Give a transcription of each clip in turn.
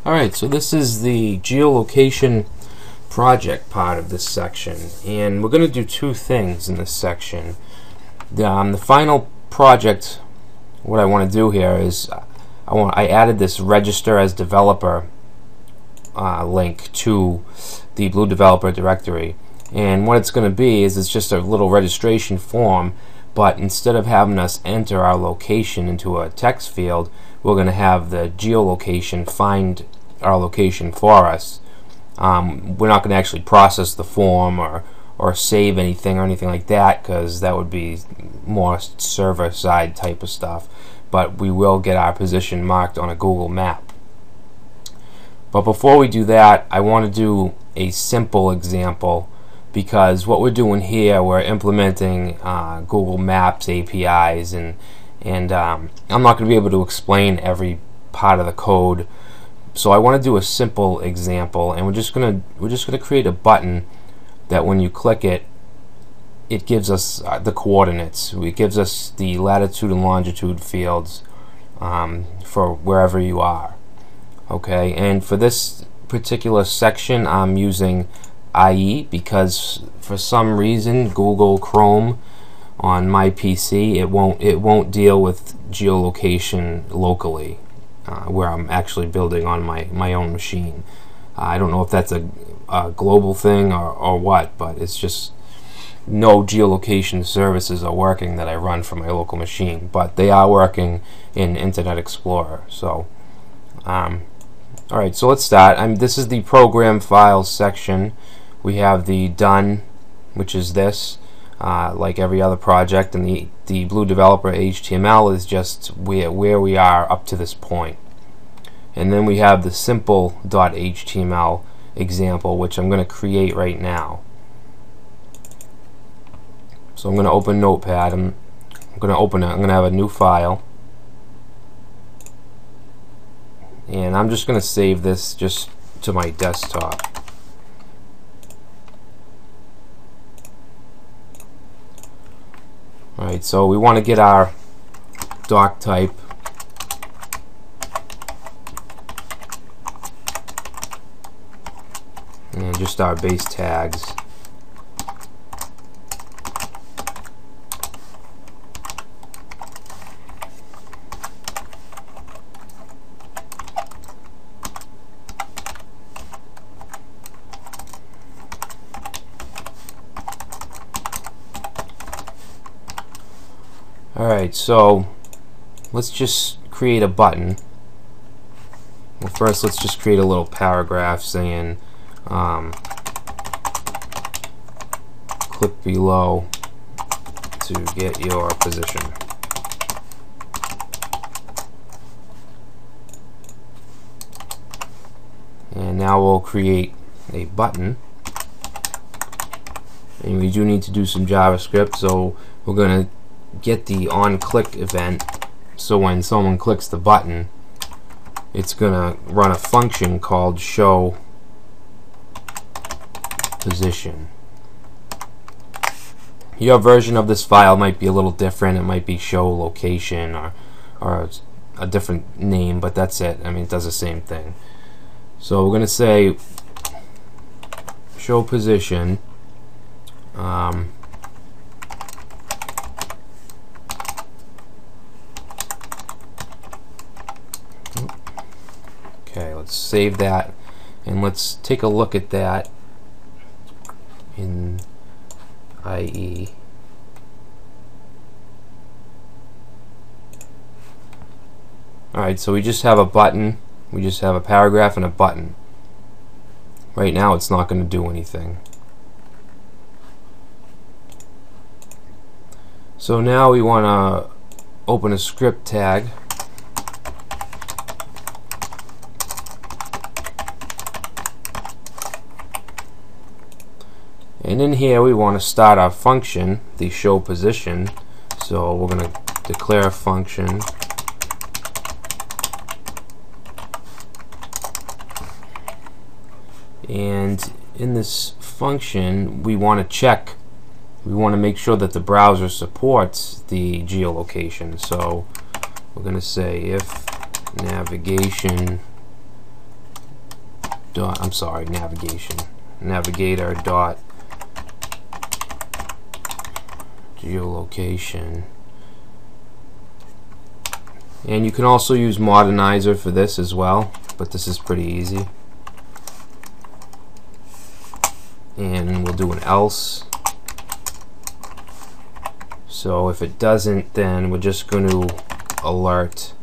Alright, so this is the geolocation project part of this section, and we're going to do two things in this section. The final project, what I want to do here is I added this register as developer link to the Blue Developer directory, and what it's going to be is it's just a little registration form, but instead of having us enter our location into a text field, we're going to have the geolocation find our location for us. We're not going to actually process the form or save anything or anything like that, because that would be more server side type of stuff, but we will get our position marked on a Google map. But before we do that, I want to do a simple example, because what we're doing here, we're implementing Google Maps APIs, and I'm not going to be able to explain every part of the code. So I want to do a simple example, and we're just gonna create a button that when you click it, it gives us the coordinates. It gives us the latitude and longitude fields for wherever you are. Okay, and for this particular section, I'm using IE because for some reason Google Chrome on my PC it won't deal with geolocation locally. Where I'm actually building on my own machine. I don't know if that's a global thing or what, but it's just no geolocation services are working that I run for my local machine, but they are working in Internet Explorer. So alright, so let's start. This is the program files section. We have the done, which is this, like every other project, and the Blue Developer HTML is just where we are up to this point. And then we have the simple.html example, which I'm going to create right now. So I'm going to open Notepad. I'm going to open it. I'm going to have a new file, and I'm just going to save this just to my desktop. Alright, so we want to get our doc type, and just our base tags. Alright, so let's just create a button. Well, first let's just create a little paragraph saying click below to get your position. And now we'll create a button, and we do need to do some JavaScript, so we're going to get the on-click event, so when someone clicks the button, it's going to run a function called show position. Your version of this file might be a little different. It might be show location or a different name, but that's it. I mean, it does the same thing. So we're going to say show position. Okay, let's save that, and let's take a look at that in IE. Alright, so we just have a button, we just have a paragraph and a button. Right now it's not going to do anything. So now we want to open a script tag. And in here we want to start our function, the show position. So we're going to declare a function. And in this function we want to check, we want to make sure that the browser supports the geolocation. So we're going to say if navigation dot, I'm sorry, navigation, navigator dot geolocation. And you can also use Modernizer for this as well, but this is pretty easy. And we'll do an else. So if it doesn't, then we're just going to alert.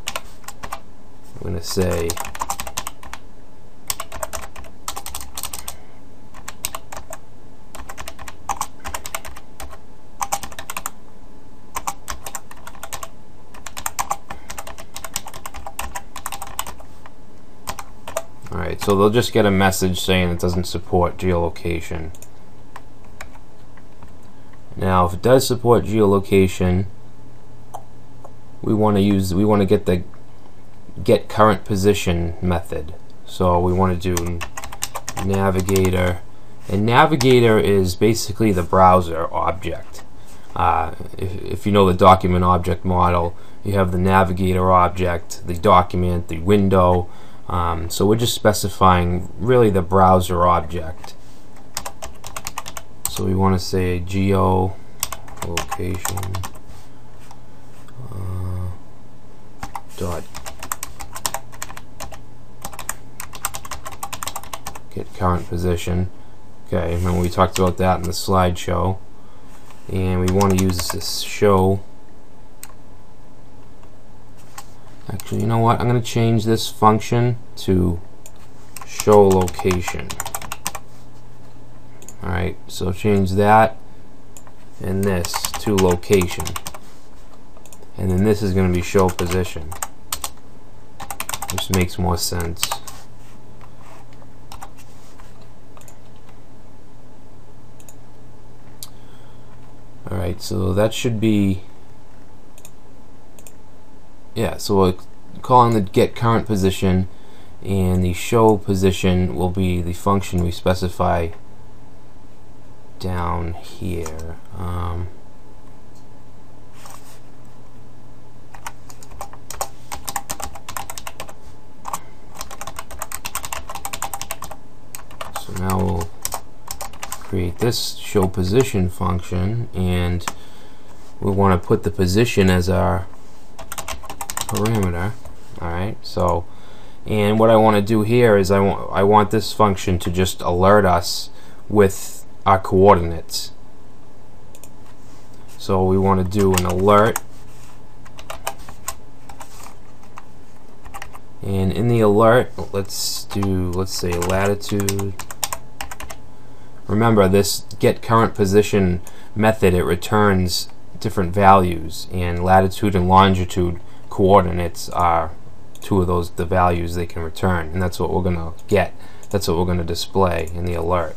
I'm going to say alright, so they'll just get a message saying it doesn't support geolocation. Now if it does support geolocation, we want to get the get current position method. So we want to do navigator, and navigator is basically the browser object. If you know the document object model, you have the navigator object, the document, the window. So we're just specifying really the browser object. So we want to say geolocation dot get current position. Okay, remember we talked about that in the slideshow. And we want to use this show. Actually, you know what? I'm going to change this function to show location. Alright, so change that and this to location. And then this is going to be show position. This makes more sense. Alright, so that should be, yeah, so we're calling the get current position, and the show position will be the function we specify down here. So now we'll create this show position function, and we want to put the position as our parameter. Alright, so, and what I want to do here is I want this function to just alert us with our coordinates. So we want to do an alert, and in the alert let's say latitude. Remember, this get current position method, it returns different values, and latitude and longitude coordinates are two of those, the values they can return, and that's what we're going to get. That's what we're going to display in the alert.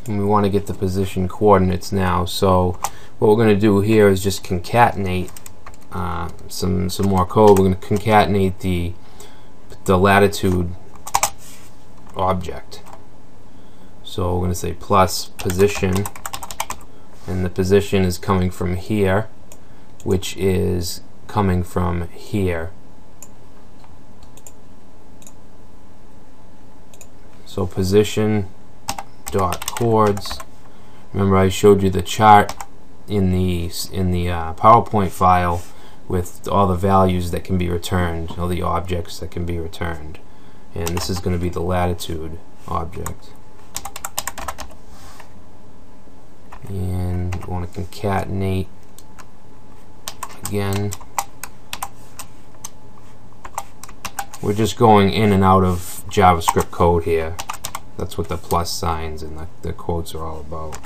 And we want to get the position coordinates now, so what we're going to do here is just concatenate some more code. We're going to concatenate the latitude object. So we're going to say plus position, and the position is coming from here, which is coming from here. So position dot chords. Remember, I showed you the chart in the PowerPoint file with all the values that can be returned, all the objects that can be returned, and this is going to be the latitude object. And we want to concatenate again. We're just going in and out of JavaScript code here. That's what the plus signs and the quotes are all about.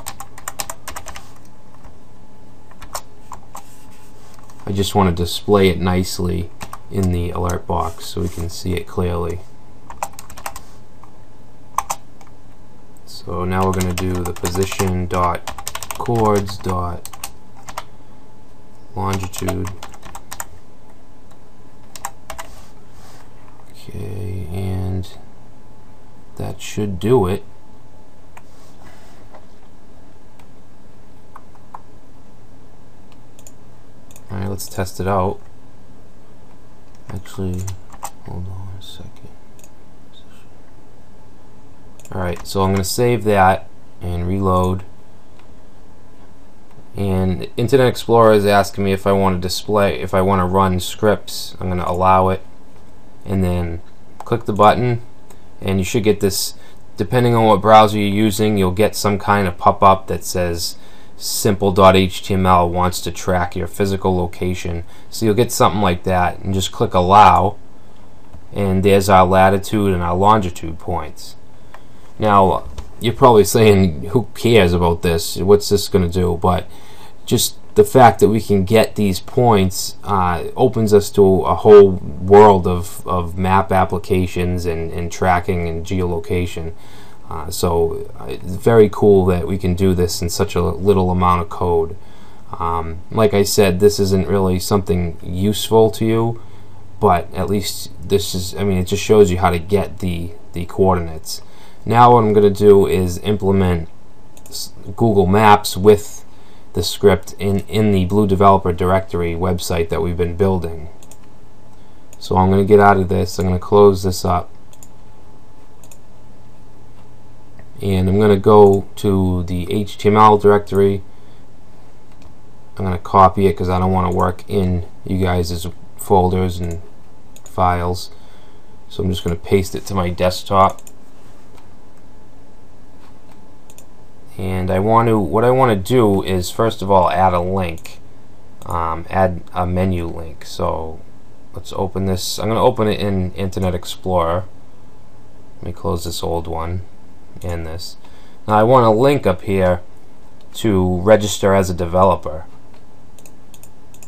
I just want to display it nicely in the alert box so we can see it clearly. So now we're going to do the position dot chords dot longitude. Okay, and that should do it. Alright, let's test it out. Actually, hold on a second. Alright, so I'm going to save that and reload. And Internet Explorer is asking me if I want to run scripts. I'm going to allow it, and then click the button, and you should get this. Depending on what browser you're using, you'll get some kind of pop-up that says simple.html wants to track your physical location. So you'll get something like that, and just click allow, and there's our latitude and our longitude points. Now you're probably saying, who cares about this? What's this going to do? But just the fact that we can get these points opens us to a whole world of map applications and tracking and geolocation. So it's very cool that we can do this in such a little amount of code. Like I said, this isn't really something useful to you, but at least this is, I mean, it just shows you how to get the coordinates. Now what I'm going to do is implement Google Maps with the script in the Blue Developer Directory website that we've been building. So I'm going to get out of this. I'm going to close this up, and I'm going to go to the HTML directory. I'm going to copy it because I don't want to work in you guys' folders and files. So I'm just going to paste it to my desktop. And what I want to do is, first of all, add a link, add a menu link. So let's open this. I'm going to open it in Internet Explorer. Let me close this old one and this. Now I want a link up here to register as a developer,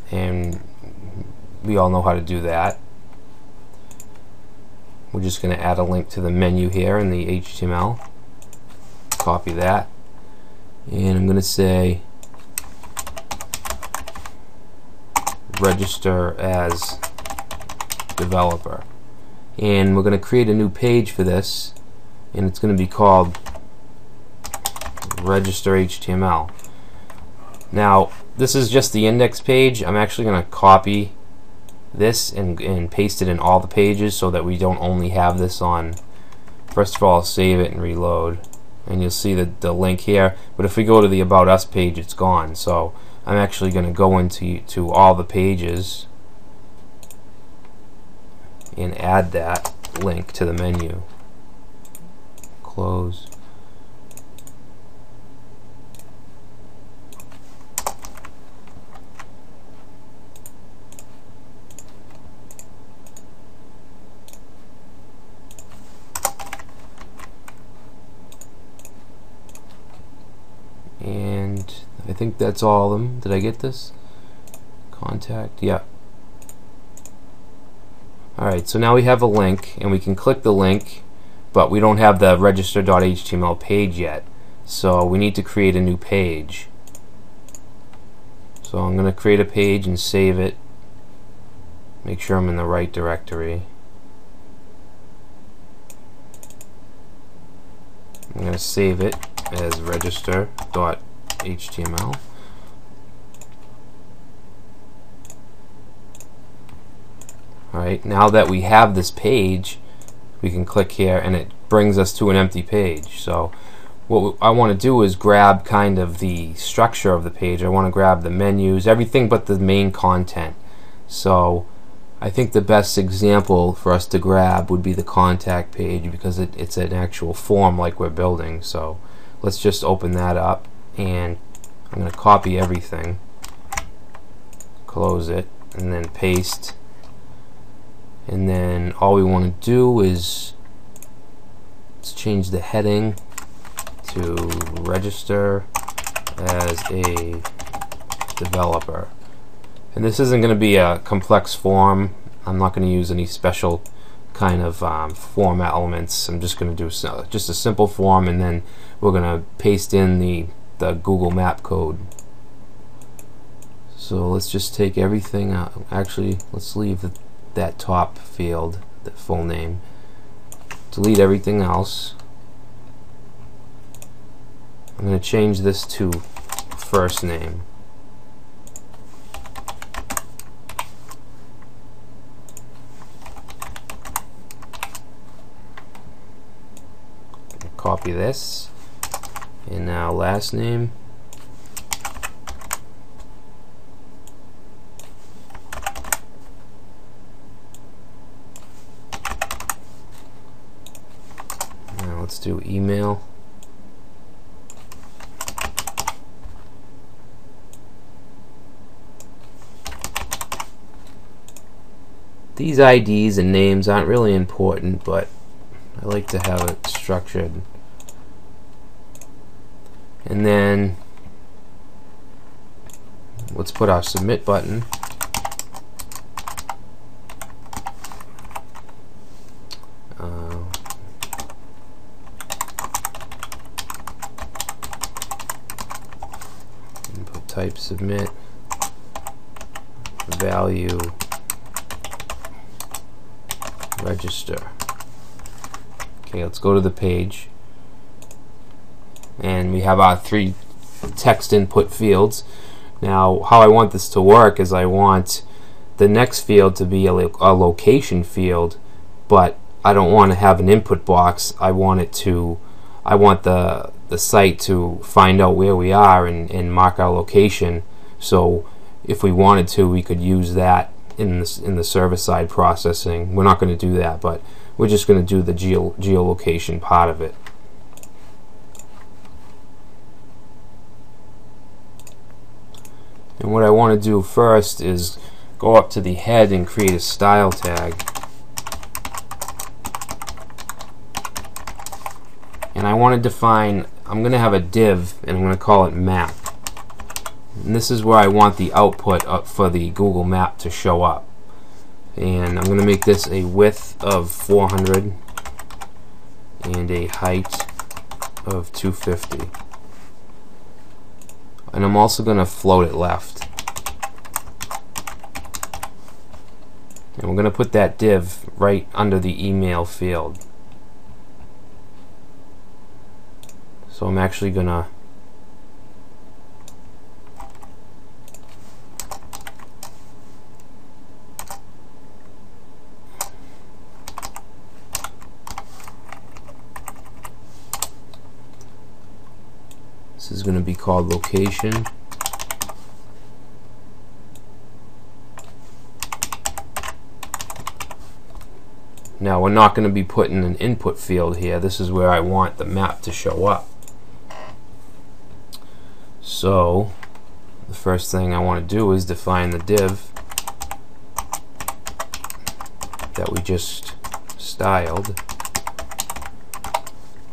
and we all know how to do that. We're just going to add a link to the menu here in the HTML. Copy that. And I'm going to say register as developer, and we're going to create a new page for this, and it's going to be called register HTML. Now this is just the index page. I'm actually going to copy this and paste it in all the pages so that we don't only have this on. First of all, I'll save it and reload, and you'll see the link here, but if we go to the About Us page, it's gone. So I'm actually going to go into all the pages and add that link to the menu. Close. And I think that's all of them. Did I get this? Contact, yeah. Alright, so now we have a link, and we can click the link, but we don't have the register.html page yet. So we need to create a new page. So I'm going to create a page and save it. Make sure I'm in the right directory. I'm going to save it as register.html. Alright, now that we have this page, we can click here and it brings us to an empty page. So what I want to do is grab kind of the structure of the page. I want to grab the menus, everything but the main content. So I think the best example for us to grab would be the contact page, because it's an actual form like we're building. So let's just open that up, and I'm going to copy everything, close it, and then paste. And then all we want to do is let's change the heading to register as a developer. And this isn't going to be a complex form. I'm not going to use any special kind of form elements. I'm just going to do just a simple form, and then we're going to paste in the Google Map code. So let's just take everything out. Actually, let's leave that top field, the full name. Delete everything else. I'm going to change this to first name. copy this, and now last name. Now let's do email. These IDs and names aren't really important, but I like to have it structured. And then let's put our submit button. Input type submit, value register. Okay, let's go to the page, and we have our 3 text input fields. Now, how I want this to work is I want the next field to be a location field, but I don't want to have an input box. I want the site to find out where we are and mark our location. So if we wanted to, we could use that in the server-side processing. We're not going to do that, but we're just going to do the geolocation part of it. And what I want to do first is go up to the head and create a style tag. And I want to define, I'm going to have a div, and I'm going to call it map. And this is where I want the output up for the Google map to show up. And I'm going to make this a width of 400 and a height of 250. And I'm also going to float it left. And we're going to put that div right under the email field. So I'm actually going to this is going to be called location. Now we're not going to be putting an input field here. This is where I want the map to show up. So the first thing I want to do is define the div that we just styled.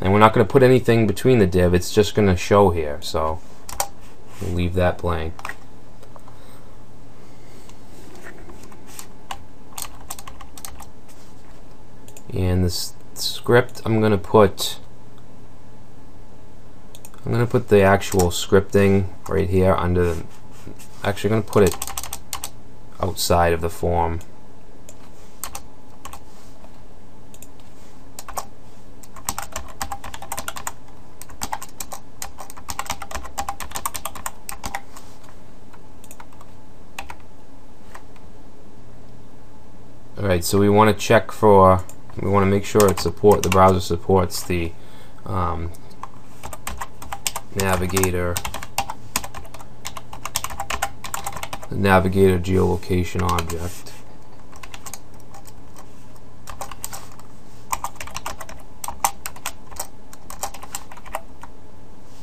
And we're not going to put anything between the div, it's just going to show here, so we'll leave that blank. And this script, I'm going to put the actual scripting right here under the, actually I'm going to put it outside of the form. Alright, so we want to check for, we want to make sure the browser supports the navigator geolocation object.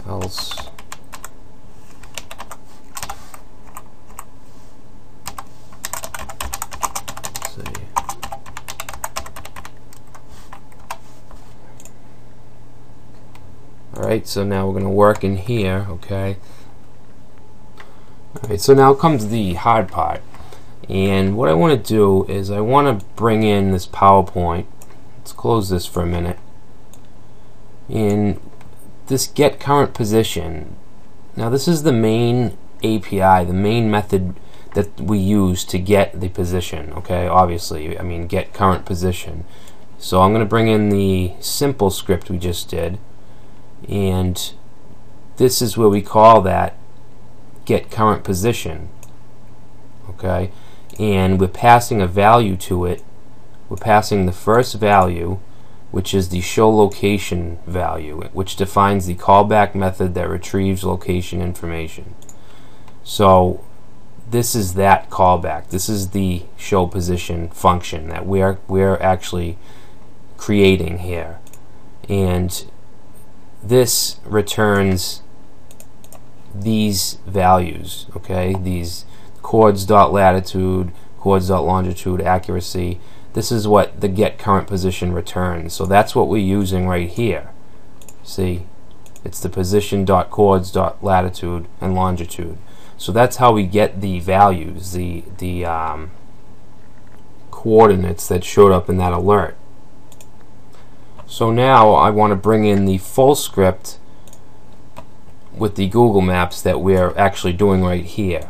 Else Alright, so now we're going to work in here, okay? Alright, so now comes the hard part. And what I want to do is I want to bring in this PowerPoint. Let's close this for a minute. And this get current position. Now this is the main API, the main method that we use to get the position, okay? Obviously, I mean get current position. So I'm going to bring in the simple script we just did. And this is where we call that get current position, okay? And we're passing a value to it. We're passing the first value, which is the show location value, which defines the callback method that retrieves location information. So this is that callback. This is the show position function that we're actually creating here, and this returns these values, okay, these chords.latitude, chords.longitude, accuracy. This is what the get current position returns. So that's what we're using right here. See, it's the position.chords.latitude and longitude. So that's how we get the values, the coordinates that showed up in that alert. So now I want to bring in the full script with the Google Maps that we're actually doing right here.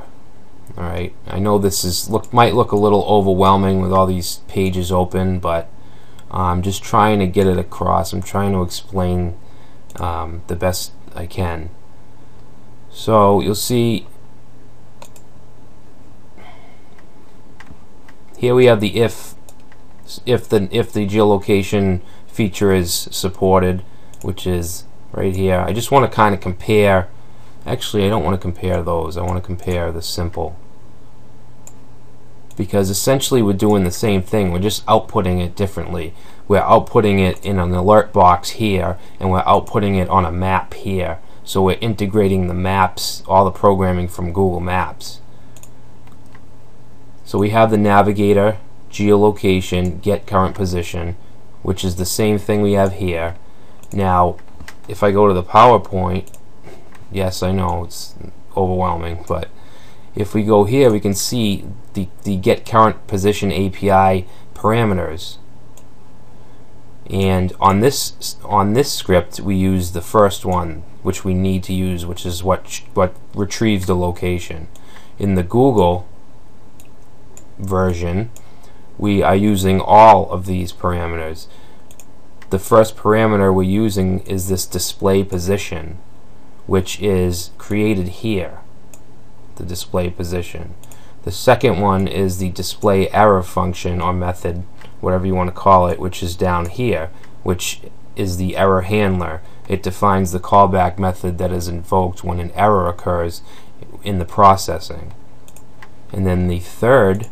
Alright, I know this might look a little overwhelming with all these pages open, but I'm just trying to get it across. I'm trying to explain the best I can. So you'll see here we have the if the geolocation feature is supported, which is right here. I just want to kind of compare. Actually, I don't want to compare those. I want to compare the simple, because essentially we're doing the same thing. We're just outputting it differently. We're outputting it in an alert box here, and we're outputting it on a map here. So we're integrating the maps, all the programming from Google Maps. So we have the navigator, geolocation, get current position, which is the same thing we have here. Now, if I go to the PowerPoint, yes, I know it's overwhelming, but if we go here, we can see the get current position API parameters. And on this script, we use the first one, which we need to use, which is what retrieves the location. In the Google version, we are using all of these parameters. The first parameter we're using is this display position, which is created here, the display position. The second one is the display error function or method, whatever you want to call it, which is down here, which is the error handler. It defines the callback method that is invoked when an error occurs in the processing. And then the third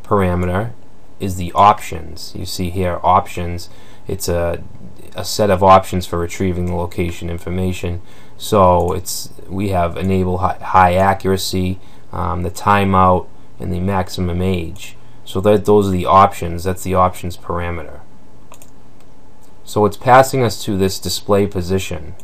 parameter is the options. You see here options. It's a set of options for retrieving the location information. So we have enable high accuracy, the timeout, and the maximum age. So those are the options. That's the options parameter. So it's passing us to this display position,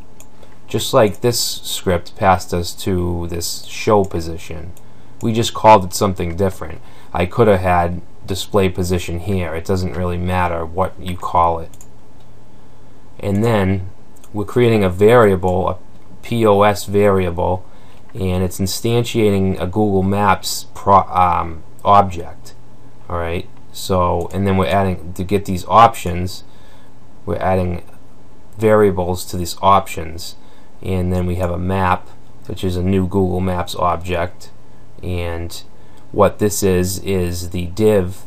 just like this script passed us to this show position. We just called it something different. I could have had display position here. It doesn't really matter what you call it. And then we're creating a variable, a POS variable, and it's instantiating a Google Maps object. Alright, so, and then we're adding, to get these options, we're adding variables to these options, and then we have a map, which is a new Google Maps object. And what this is the div.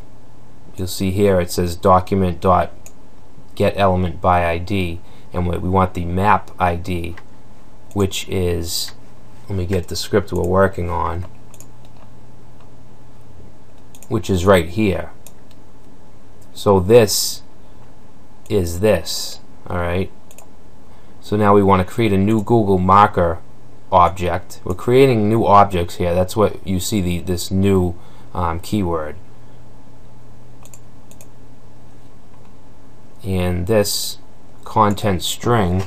You'll see here it says document.getElementById, and we want the map ID, which is, let me get the script we're working on, which is right here. So this is this. Alright, so now we want to create a new Google marker object. We're creating new objects here. That's what you see, this new keyword. And this content string,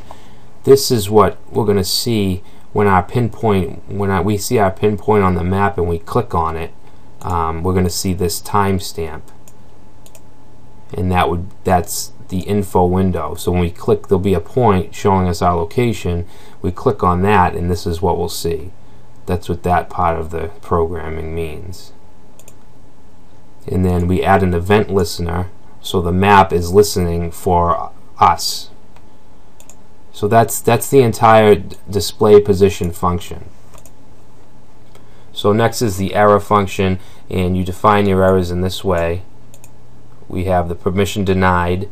this is what we're going to see when our pinpoint, we see our pinpoint on the map and we click on it. We're going to see this timestamp, and that's the info window. So when we click, there'll be a point showing us our location. We click on that, and this is what we'll see. That's what that part of the programming means. And then we add an event listener, so the map is listening for us. So that's the entire display position function. So next is the error function, and you define your errors in this way. We have the permission denied,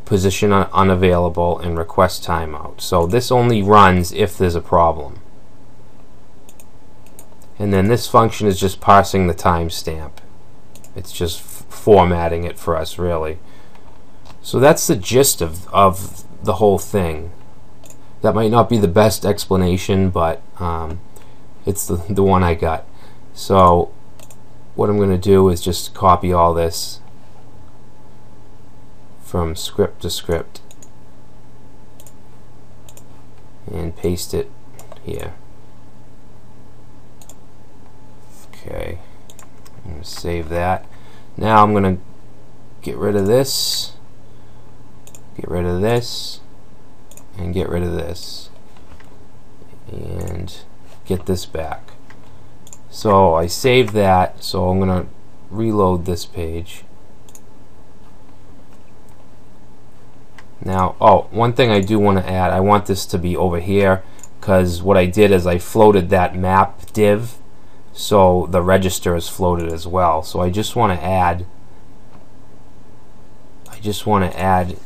position unavailable, and request timeout. So this only runs if there's a problem. And then this function is just parsing the timestamp. It's just formatting it for us, really. So that's the gist of the whole thing. That might not be the best explanation, but it's the one I got. So what I'm going to do is just copy all this from script to script and paste it here. Okay, I'm going to save that. Now I'm going to get rid of this, get rid of this, and get rid of this, and get this back. So I saved that, so I'm going to reload this page. Now, one thing I do want to add, I want this to be over here, because what I did is I floated that map div, so the register is floated as well. So I just want to add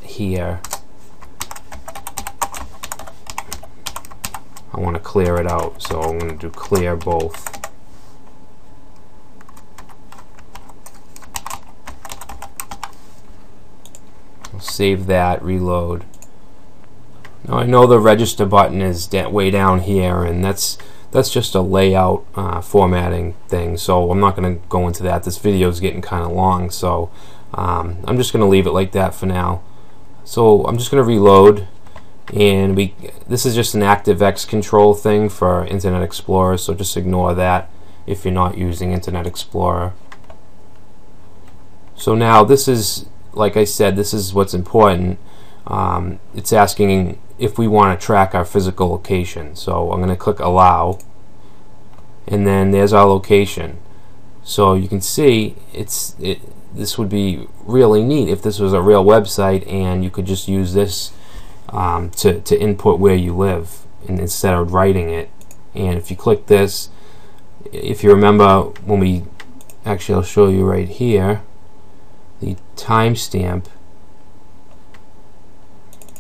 here, I want to clear it out, so I'm going to do clear both. I'll save that, reload. Now I know the register button is way down here, and that's just a layout formatting thing, so I'm not going to go into that. This video is getting kind of long, so I'm just going to leave it like that for now. So I'm just going to reload, and this is just an ActiveX control thing for Internet Explorer, so just ignore that if you're not using Internet Explorer. So now this is, like I said, this is what's important. It's asking if we want to track our physical location. So I'm going to click allow, and then there's our location. So you can see this would be really neat if this was a real website and you could just use this to input where you live, and instead of writing it. And if you click this, if you remember when we actually, I'll show you right here, the timestamp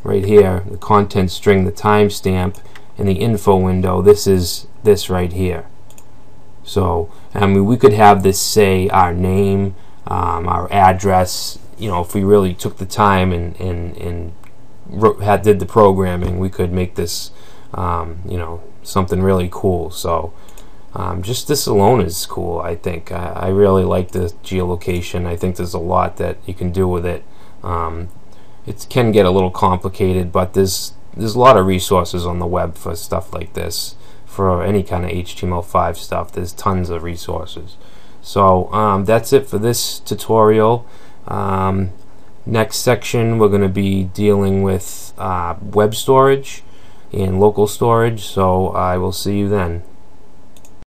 right here, the content string, the timestamp, and the info window, this is this right here. So I mean, we could have this say our name, our address. You know, if we really took the time and did the programming, we could make this you know, something really cool. So just this alone is cool. I think I really like the geolocation. I think there's a lot that you can do with it. It can get a little complicated, but there's a lot of resources on the web for stuff like this. For any kind of HTML5 stuff, there's tons of resources. So that's it for this tutorial. Next section, we're going to be dealing with web storage and local storage. So I will see you then.